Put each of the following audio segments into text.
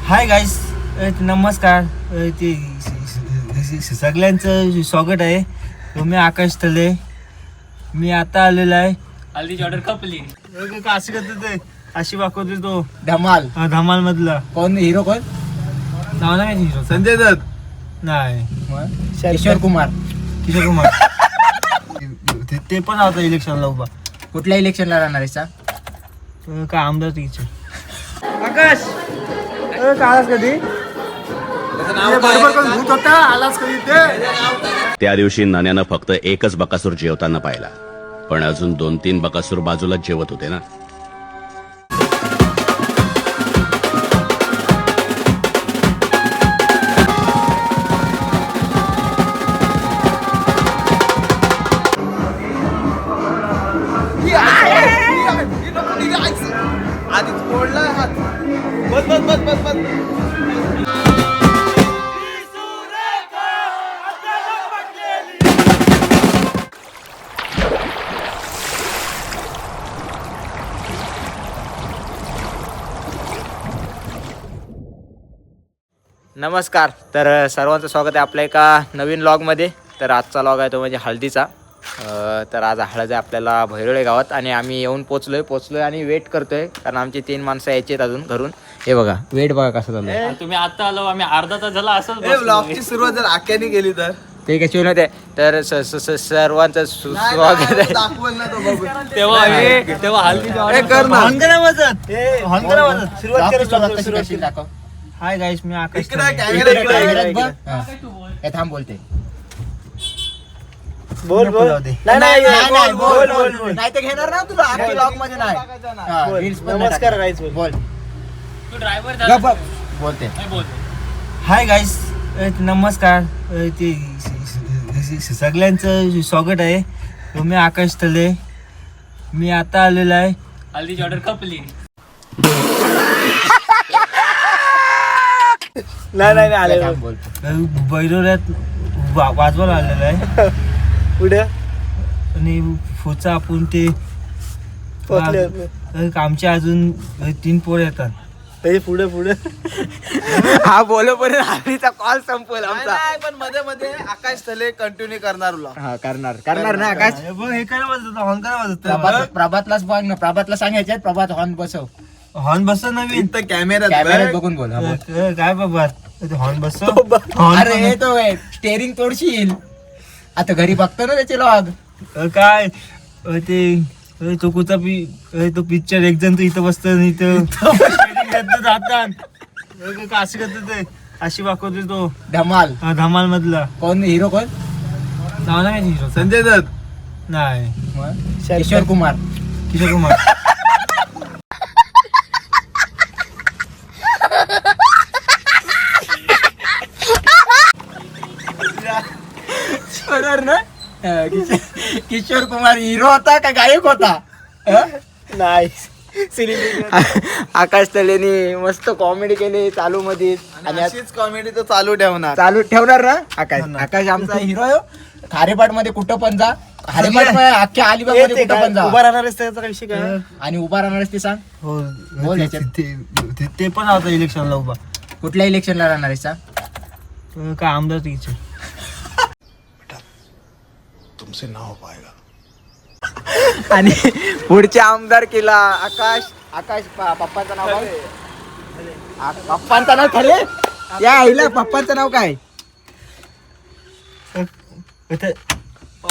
Hi guys, नमस्कार. ते सगळ्यांचं स्वागत आहे. मी आकाश तले. मी आता आलेलो आहे. हल्दीची ऑर्डर खपली. अशी करतो ते अशी वाकवतो तो धमाल. धमाल मधला कोण हिरो? कोण? नाव नाही हिरो. संजय दत्त. नाही, किशोर कुमार. किशोर कुमार. ते पण आता इलेक्शनला उभा. कुठल्या इलेक्शनला राहणार आहे? काय आमदार तिचे. आकाश आलास कधी? भूत होता, आलास कधी? त्या दिवशी नाण्यानं फक्त एकच बकासूर जेवताना पाहिला, पण अजून 2-3 बकासूर बाजूलाच जेवत होते ना. नमस्कार. तर सर्वांचं स्वागत आहे आपल्या एका नवीन लॉगमध्ये. तर आजचा लॉग आहे तो म्हणजे हळदीचा. तर आज हळद आहे आपल्याला भैरोळे गावात आणि आम्ही येऊन पोचलोय आणि वेट करतोय, कारण आमची 3 माणसं यायची आहेत अजून घरून. हे बघा वेट बघा कसं चालू. तुम्ही आता आलो, आम्ही अर्धा तास झाला असंच ब्लॉगची सुरुवात जर आक्याने केली तर ते कशी होते. तर सर्वांचं स्वागत आहे. दाखवल ना तो बघू. तेव्हा हल्दीची ऑर्डर दाखव. हाय गाईस, मी आकाश इकडे तले. कॅमेरा इकडे. हे थांब बोलते. बोल नाही, बोल. नाही ते घेणार ना तुला. आमच्या ब्लॉग मध्ये नाही. Reels पण नाही नमस्कार टाकत. गाईस. बोल. तू ड्रायव्हर गप झाला. बप. बोलते. नाही बोल. हाय गाईस, नमस्कार. ते सगळ्यांचं स्वागत आहे. मी आकाश तले. मी आता आलेलो आहे. हल्दीची ऑर्डर खपली. नाही हे थांब बोलते. बैरोऱ्यात वाजवायला आलेलं आहे. पुढे आणि पुढचा आपण ते आमचे अजून 3 पोर येतात. पुढे हा बोलोपर्यंत हल्दीचा कॉल संपल आमचा. पण मध्ये मध्ये आकाश तले कंटिन्यू करणार ब्लॉग. हा करणार ना आकाश. हे काय वाजत हॉर्न काय वाजत प्रभातलाच बघ ना. प्रभातला सांगायचे प्रभात हॉर्न बसव. हॉर्न बस नवीन इथं कॅमेऱ्यात कॅमेऱ्यात बघून बोल. हा, बोल. काय बाबा हॉर्न बस. अरे तो स्टेरिंग तोडशील. आता घरी बघतो ना त्याचे लॉग. काय ते तो कुठचा तो पिक्चर एक जण तो इथं बसतो आणि इथं जातात. अशी करतो ते अशी वाकवतो तो धमाल. धमाल मधला. कोण हिरो? कोण? नाव नाही हिरो. संजय दत्त. नाही, किशोर कुमार. किशोर कुमार. बरोबर ना. किशोर कुमार हिरो होता का गायक होता? नाही, आकाश तलेनी मस्त कॉमेडी केली चालू मध्ये. आणि अशीच कॉमेडी तो चालू ठेवणार. चालू ठेवणार ना आकाश. आकाश आमचा हिरो आहे. खारेपाट मध्ये कुठं पण जा. खारेपाट मध्ये अख्ख्या अलिबाग मध्ये कुठं पण जा. उभा राहणार आहेस त्याचा विषय काय? आणि उभा राहणार ते सांग. हो, बोल ते पण आता इलेक्शनला उभा. कुठल्या इलेक्शनला राहणार आहे? काय आमदार तिचे. आणि पुढच्या आमदार केला आकाश पप्पांचं नाव काय? पप्पांचं नाव ठरले. या आईला पप्पांचं नाव काय?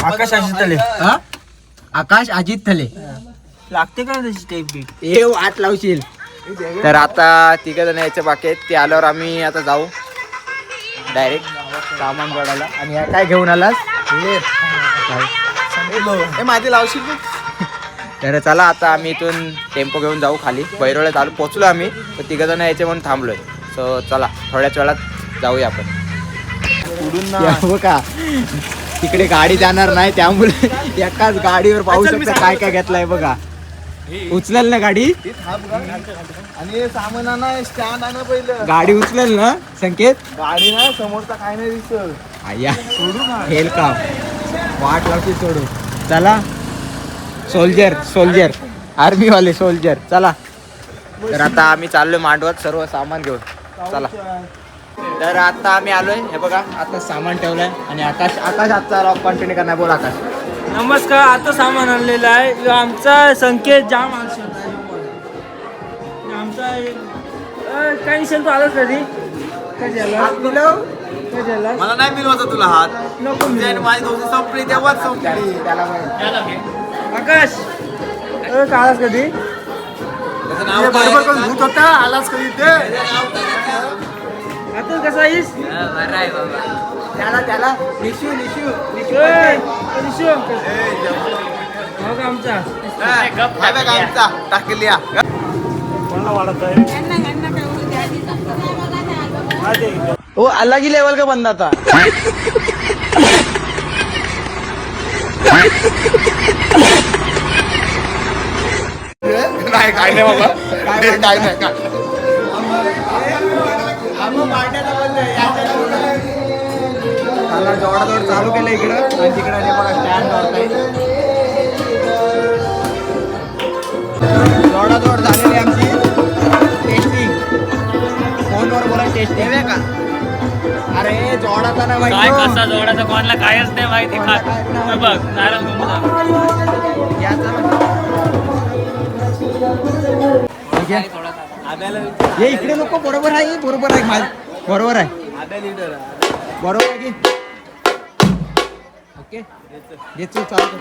आकाश अजित तले. हा? आकाश अजित थले. लागते का त्याची टेप बीट? हे वाट लावशील. तर आता 3 जण यायचे बाकी आहेत. ते आल्यावर आम्ही आता जाऊ डायरेक्ट सामान जोडायला. आणि या काय घेऊन आलास? हे माझी लावशील तू? तर चला आता आम्ही इथून टेम्पो घेऊन जाऊ खाली. बैरोळे चालू पोचलो आम्ही. तर 3 जण यायचे म्हणून थांबलोय. सो चला थोड्याच वेळात जाऊया आपण. या का तिकडे गाडी जाणार नाही, त्यामुळे एकाच गाडीवर पाहू शकता काय काय घेतलंय बघा. उचलेल ना गाडी. आणि सामान आणा, स्टँड आणा पहिलं. गाडी उचलेल ना संकेत? गाडी ना समोरचा काय नाही दिसत. आया हेल काम वाट लावती सोडू. चला सोल्जर आर्मी वाले सोल्जर चला. तर आता आम्ही चाललोय मांडवत सर्व सामान घेऊन. चला. तर आता आम्ही आलोय, हे बघा आता सामान ठेवलंय आणि आकाश आजचा रॉक कंटिन्यू करणार. बोल आकाश. नमस्कार. आता सामान आणलेलं आहे. ह्यो आमचा संकेत जाम आळशी होता. आमचा काही विषय तू आलास कधी काय झालं काय झालं मला नाही मिळवायचा तुला हात. नको मिळवू. माझी दोस्ती संपली तेव्हाच संपली. त्याला पण याला घे. आकाश काय आलास कधी त्याचं नाव काय? बरोबर कोण भूत होता आलास कधी ते आता कसा आहेस त्याला निशू हो का आमचा गप हा बघ आमचा टाकली. कोणाला वाढत आहे वो अलग ही लेवल का बंदा था. नाही काय नाही बाबा काय नाही काय. त्याला जोडाजोड चालू केलं इकडं आणि तिकडं हे बघा स्टँड वाढताय. जोडाजोड झालेली आमची टेस्टिंग. फोनवर बोला टेस्टिंग का. अरे जोडाचा ना काय माहिती कसा जोडाचा कोणाला कायच नाही माहिती. खा बघ नारळ हे इकडे नको. बरोबर आहे बरोबर आहे बरोबर आहे बरोबर आहे की ओके घे चल चालतो.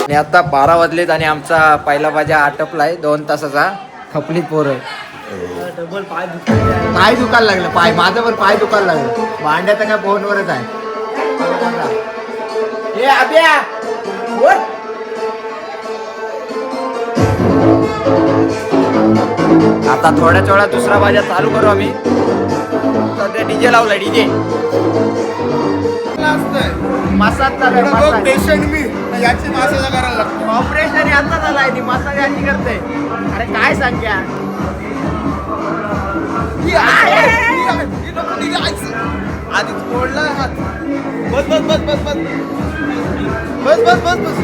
आणि आता 12 वाजलेत आणि आमचा पहिला भाज्या आटपलाय 2 तासाचा. खपलीत पोरं. डबल पाय दुखले. पाय दुखायला लागलं. पाय माझं पण पाय दुखायला लागलं. भांड्याचं काय फोनवरच आहे. ए अभ्या उठ. आता थोड्याच वेळात दुसरा भाज्या चालू करू आम्ही. सध्या डीजे लावला डीजे. मसाज चालू आहे. पेशंट मी याची मासाज करायला लागतो. ऑपरेशन आता झालाय ती मसाज याची करते. अरे काय सांग्या आधीच मोडला हात. बस बस बस बस बस बस बस बस बस.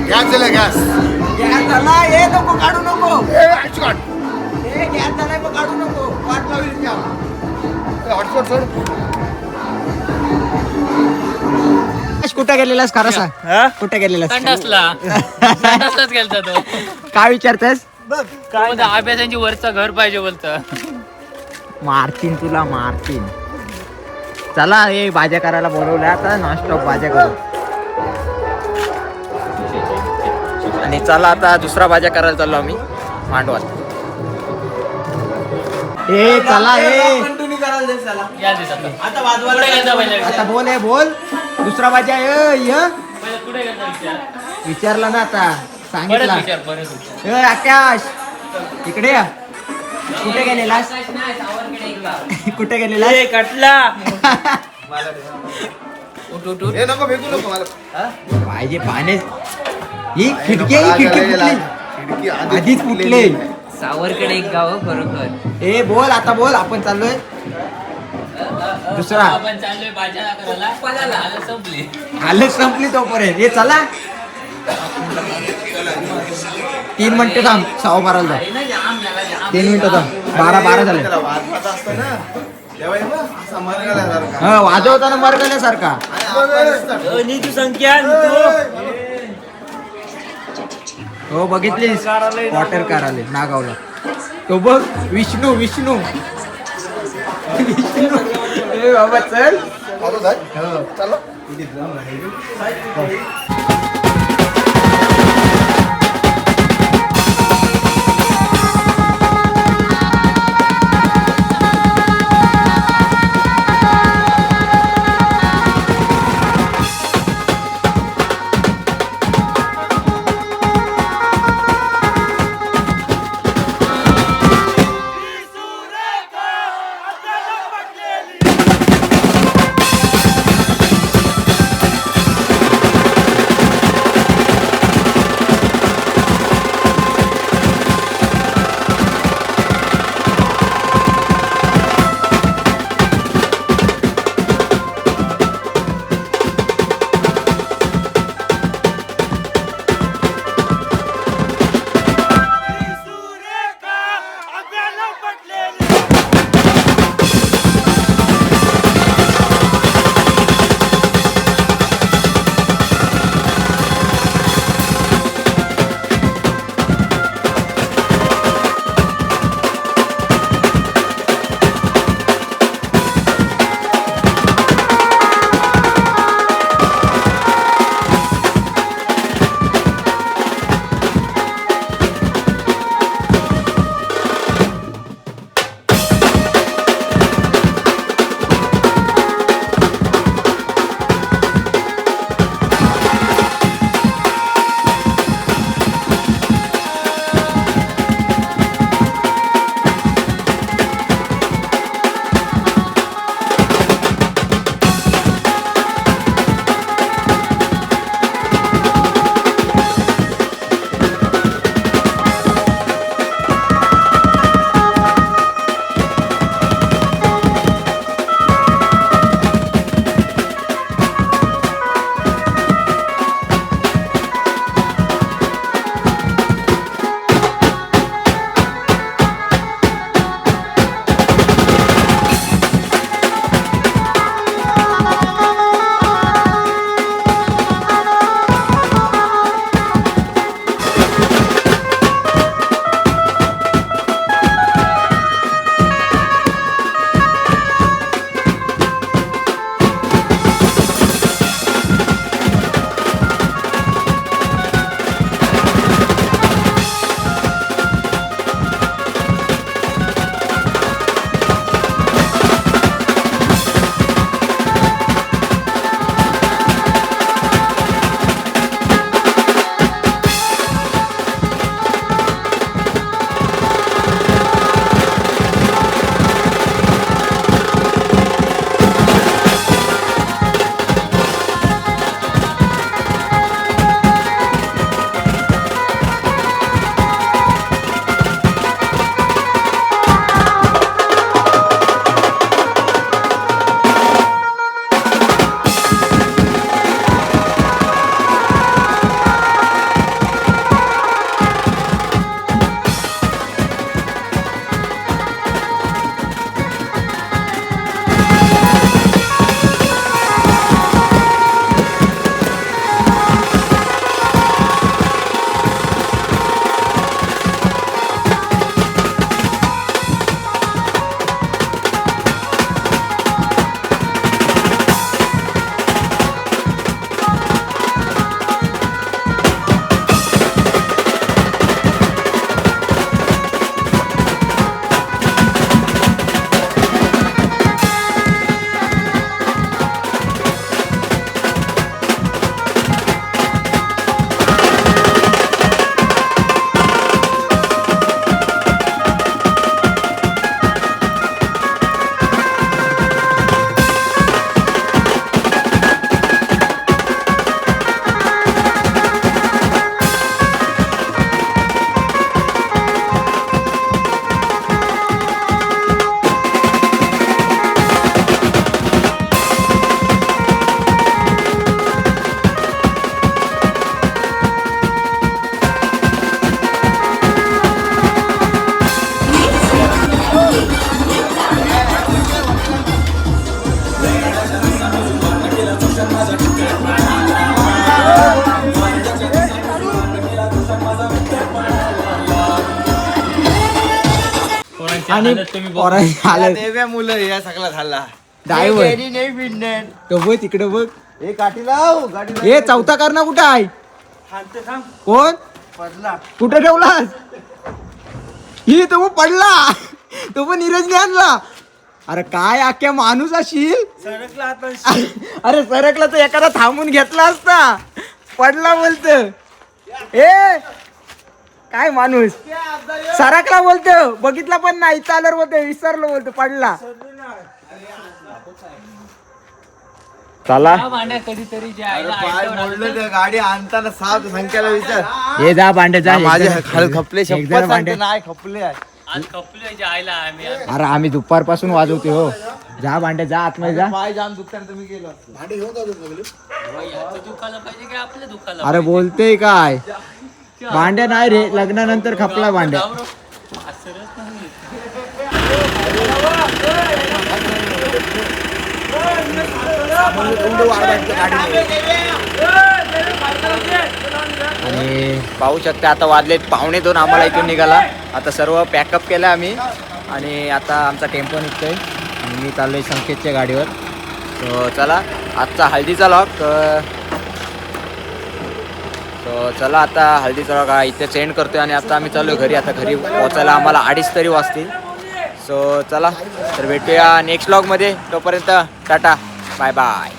गॅस झाला गॅस. गॅस झाला. हे नको काढू नको. गॅस हे गॅस झालाय पण काढू नको. वाट लावली त्या. हॉटस्पॉट सोड. कुठे गेलेलास खरं सांग. कुठे गेलेलास. संडासलाच गेलता तो. काय विचारतेस. काय अभ्यासांची वरचं घर पाहिजे बोलतं. मारतीन तुला मारतीन. चला हे भाज्या करायला बोलवल्या आता. नॉनस्टॉप भाज्या करू. आणि चला आता दुसरा भाज्या करायला चाललो आम्ही मांडवात. ए चला ए. कंटिन्यू करायला दे चला. या दिवसात आता वाजवायला कुठे गेलता पहिले आता बोल हे बोल. दुसरा भाज्या पहिले कुठे गेलता विचार. विचारला ना आता परत सांगितलं. विचार परत विचार. आकाश इकडे या. कुठे गेलेलास. कुठे गेलेलास. कटला. हे नको फेकू नको मला. पाहिजे पाण्यात. ही खिडकी आहे. ही खिडकी फुटली. खिडकी आधीच फुटले. सावरकडे एक गाव बरोबर. ए बोल आता बोल. आपण चाललोय दुसरा. आपण चाललोय भाज्या करायला. आलं संपली. आलं संपली तोपर्यंत. हे चला 3 मिनिटं थांब. 12:15 जा. 3 मिनिटं थांब. 12 झाले. त्याला वाजवायचं असतं ना. तेव्हा हे बघ, असा मरगळल्यासारखा. हा वाजवताना मरगल्यासारखा. नीतू संख्या हो बघितलीस. वॉटर कार आले नागावला. तो बघ विष्णू विष्णू विष्णू. ए बाबा चल. चालू झालं? हो. चला. पोरांची आणि हालत तुम्ही बघा. पोरांची हालत. देव्या मुलं या सगळा झाला ड्रायव्हर नाही भिडणार तो बघ तिकडे बघ. हे काठी लाव गाडी हे चौथा करणं कुठं आहे? कोण पडला कुठे ठेवलास? ही तो पडला, तो पण नीरजने आणला. अरे काय अख्ख्या माणूस अशील. सरकला आता अरे सरकला तर एखादा थांबून घेतला असता. पडला बोलत. ए काय माणूस सरकला बोलतो, बघितला पण नाही, चालर बोलतो, विसरलो बोलतो, पडला. चला हा भांड्या कधीतरी जे आईला पाय आयत्यावर मोडलं आणलं. तर गाडी आणताना 7 संख्याला विचार हे जा भांडे जा. माझे एक खाल जण- खपले एक शपथ जण भांडे. सांगते, नाही खपले आहे. आज खपलोय जे आईला आम्ही आज. अरे आम्ही दुपारपासून वाजवते हो. जा भांडे जा, आतमध्ये जा. पाय जाम दुखताना तुम्ही गेलो असतो. याचं दुखायला पाहिजे की आपलं दुखायला अरे बोलते काय भांड्या नाही रे, लग्नानंतर खपला भांड्या. पाहिजे? असंच नाही. आणि पाहू शकता आता वाजलेत 1:45 आम्हाला इथून निघाला. आता सर्व पॅकअप केलं आम्ही आणि आता आमचा टेम्पो निघतोय आणि मी चाललोय संकेतच्या गाडीवर. सो चला आजचा हळदीचा लॉक. सो चला आता हळदीचा लॉक इथे सेंड करतोय आणि आता आम्ही चाललोय घरी. आता घरी पोहोचायला आम्हाला 2:30 तरी वाजतील. सो चला तर भेटूया नेक्स्ट व्लॉगमध्ये. तोपर्यंत टाटा बाय बाय.